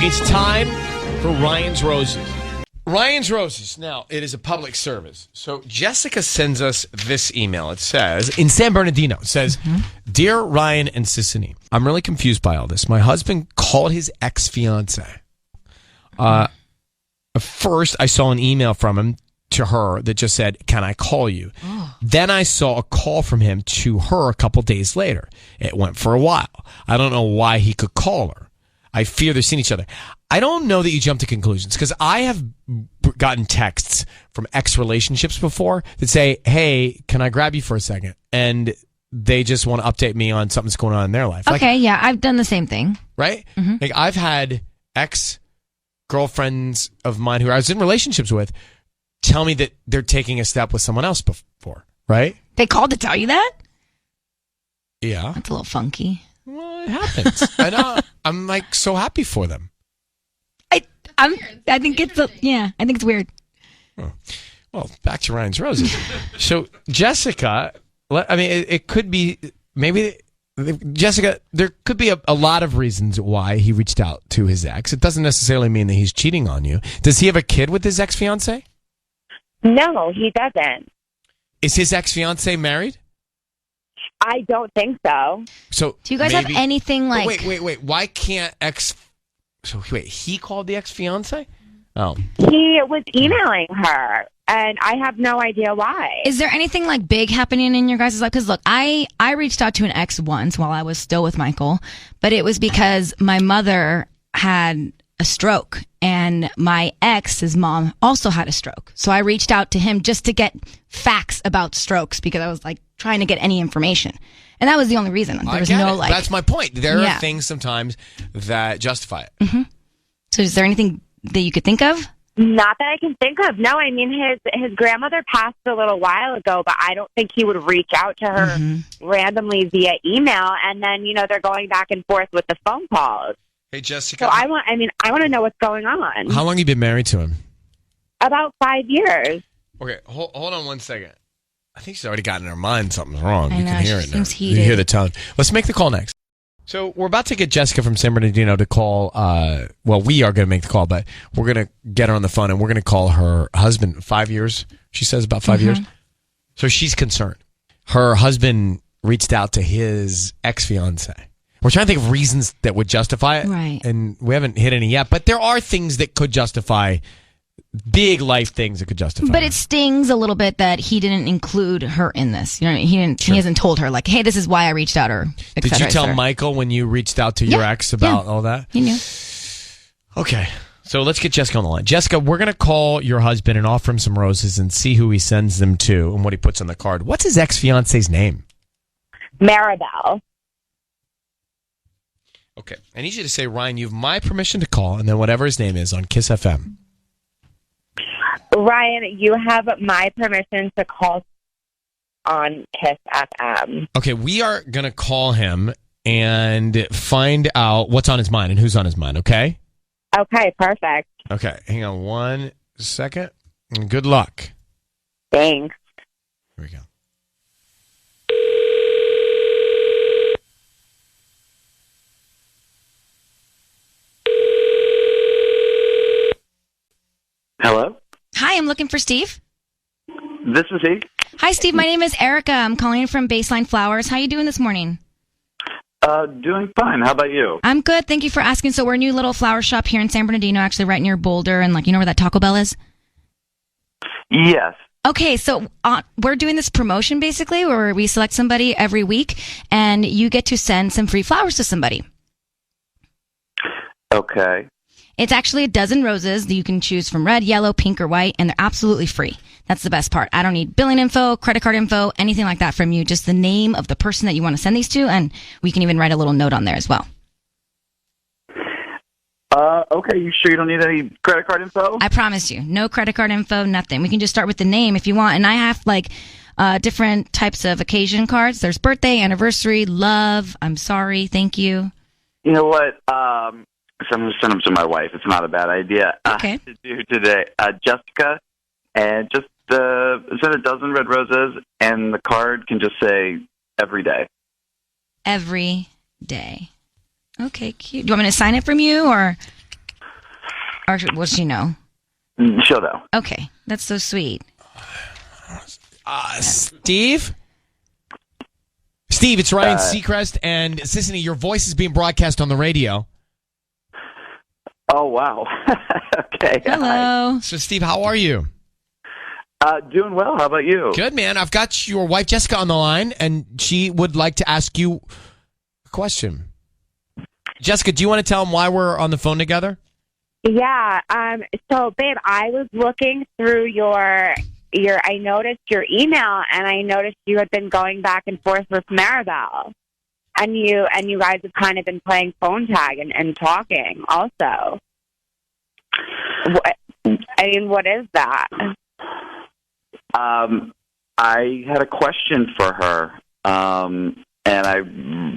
It's time for Ryan's Roses. Ryan's Roses. Now, it is a public service. So Jessica sends us this email. It says, in San Bernardino, it says, Dear Ryan and Sissany, I'm really confused by all this. My husband called his ex-fiance. First, I saw an email from him to her that just said, can I call you? Then I saw a call from him to her a couple days later. It went for a while. I don't know why he could call her. I fear they're seeing each other. I don't know that you jump to conclusions because I have gotten texts from ex-relationships before that say, hey, can I grab you for a second? And they just want to update me on something that's going on in their life. Okay, yeah, I've done the same thing. Right? Like I've had ex-girlfriends of mine who I was in relationships with tell me that they're taking a step with someone else before, right? They called to tell you that? Yeah. That's a little funky. Well, it happens. I know. I'm like so happy for them. I think it's weird. Oh. Well, back to Ryan's Roses. So Jessica, I mean, it could be maybe Jessica. There could be a lot of reasons why he reached out to his ex. It doesn't necessarily mean that he's cheating on you. Does he have a kid with his ex-fiance? No, he doesn't. Is his ex-fiance married? I don't think so. So do you guys have anything like? Wait. Why can't he called the ex-fiance? Oh. He was emailing her, and I have no idea why. Is there anything like big happening in your guys' life? Because look, I reached out to an ex once while I was still with Michael, but it was because my mother had a stroke, and my ex's mom also had a stroke. So I reached out to him just to get facts about strokes because I was like trying to get any information. And that was the only reason. There was no like. That's my point. There are things sometimes that justify it. So is there anything that you could think of? Not that I can think of. No, I mean his grandmother passed a little while ago, but I don't think he would reach out to her randomly via email, and then they're going back and forth with the phone calls. Hey Jessica. So I want to know what's going on. How long have you been married to him? About 5 years. Okay, hold on one second. I think she's already got in her mind something's wrong. I You know, can hear she it now. seems heated. You hear the tone. Let's make the call next. So we're about to get Jessica from San Bernardino to call. Well, we are going to make the call, but we're going to get her on the phone and we're going to call her husband. 5 years, she says, about 5 years. So she's concerned. Her husband reached out to his ex-fiance. We're trying to think of reasons that would justify it. Right. And we haven't hit any yet, but there are things that could justify, big life things that could justify. But it stings a little bit that he didn't include her in this. He hasn't told her like, hey, this is why I reached out, or et Did cetera, you tell Michael when you reached out to your ex about all that? He knew. Okay. So let's get Jessica on the line. Jessica, we're going to call your husband and offer him some roses and see who he sends them to and what he puts on the card. What's his ex-fiance's name? Maribel. Okay. I need you to say, Ryan, you have my permission to call, and then whatever his name is on Kiss FM. Ryan, you have my permission to call on Kiss FM. Okay, we are going to call him and find out what's on his mind and who's on his mind, okay? Okay, perfect. Okay, hang on 1 second. Good luck. Thanks. Here we go. Hello? Hi, I'm looking for Steve. This is he. Hi, Steve. My name is Erica. I'm calling from Baseline Flowers. How you doing this morning? Doing fine. How about you? I'm good. Thank you for asking. So we're a new little flower shop here in San Bernardino, actually right near Boulder, and like, you know where that Taco Bell is? Yes. Okay, so we're doing this promotion basically where we select somebody every week and you get to send some free flowers to somebody. Okay. It's actually a dozen roses that you can choose from red, yellow, pink, or white, and they're absolutely free. That's the best part. I don't need billing info, credit card info, anything like that from you. Just the name of the person that you want to send these to, and we can even write a little note on there as well. Okay, you sure you don't need any credit card info? I promise you. No credit card info, nothing. We can just start with the name if you want. And I have like different types of occasion cards. There's birthday, anniversary, love, I'm sorry, thank you. You know what? So I'm going to send them to my wife. It's not a bad idea. Okay. To do today. Jessica, and just send a dozen red roses, and the card can just say, every day. Every day. Okay, cute. Do you want me to sign it from you, or? Or will she know? She'll know. Okay, that's so sweet. Steve? Steve, it's Ryan Seacrest, and Sissany, your voice is being broadcast on the radio. Oh, wow. Okay. Hello. So, Steve, how are you? Doing well. How about you? Good, man. I've got your wife, Jessica, on the line, and she would like to ask you a question. Jessica, do you want to tell them why we're on the phone together? Yeah. So, babe, I was looking through your. I noticed your email, and I noticed you had been going back and forth with Maribel, and you guys have kind of been playing phone tag and talking. Also, what is that? I had a question for her, and I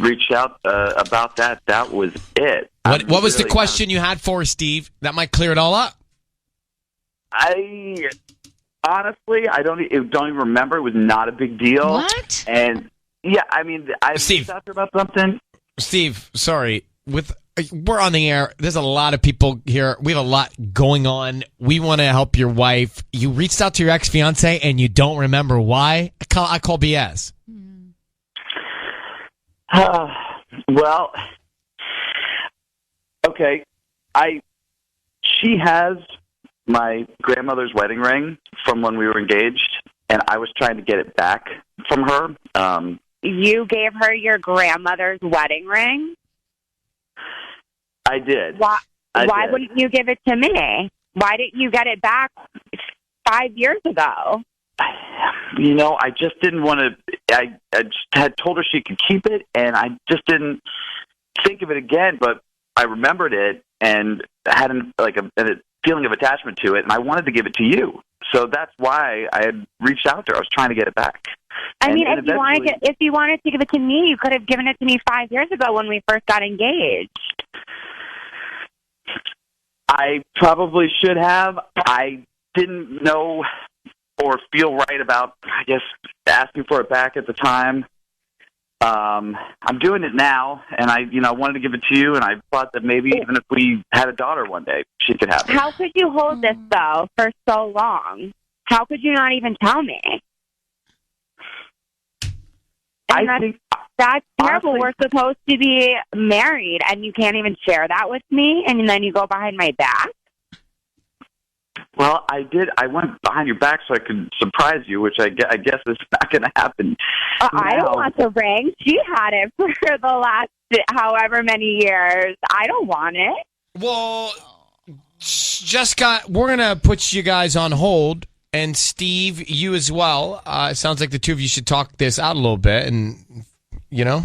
reached out about that. That was it. What was the question you had for her, Steve? That might clear it all up. Honestly, I don't even remember. It was not a big deal. What? And yeah, I mean, I reached out to her about something. Steve, sorry. We're on the air. There's a lot of people here. We have a lot going on. We want to help your wife. You reached out to your ex-fiance and you don't remember why? I call BS. Well, okay. She has my grandmother's wedding ring from when we were engaged, and I was trying to get it back from her. You gave her your grandmother's wedding ring? I did. Why did. wouldn't you give it to me? Why didn't you get it back 5 years ago? You know, I just didn't want to. I just had told her she could keep it, and I just didn't think of it again. But I remembered it and had a feeling of attachment to it, and I wanted to give it to you. So that's why I had reached out to her. I was trying to get it back. I mean, if you wanted to give it to me, you could have given it to me 5 years ago when we first got engaged. I probably should have. I didn't know or feel right about, I guess, asking for it back at the time. I'm doing it now, and I wanted to give it to you, and I thought that maybe even if we had a daughter one day, she could have it. How could you hold this, though, for so long? How could you not even tell me? That's terrible. Honestly, we're supposed to be married, and you can't even share that with me, and then you go behind my back? Well, I did. I went behind your back so I could surprise you, which I guess is not going to happen. I don't want the ring. She had it for the last however many years. I don't want it. Well, Jessica, we're going to put you guys on hold. And Steve, you as well. It sounds like the two of you should talk this out a little bit, and Yeah,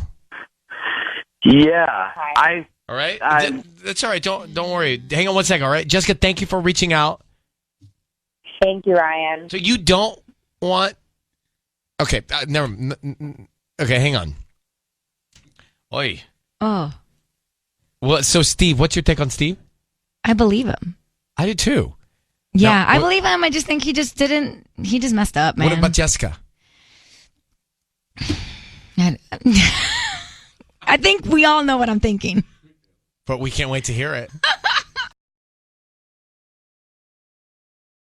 all right. That's all right. Don't worry. Hang on one second. All right, Jessica. Thank you for reaching out. Thank you, Ryan. So you don't want? Okay, never. Okay, hang on. Oi. Oh, Well, so Steve, what's your take on Steve? I believe him. I do too. Yeah, No, I believe him. I just think he just messed up, man. What about Jessica? I think we all know what I'm thinking. But we can't wait to hear it.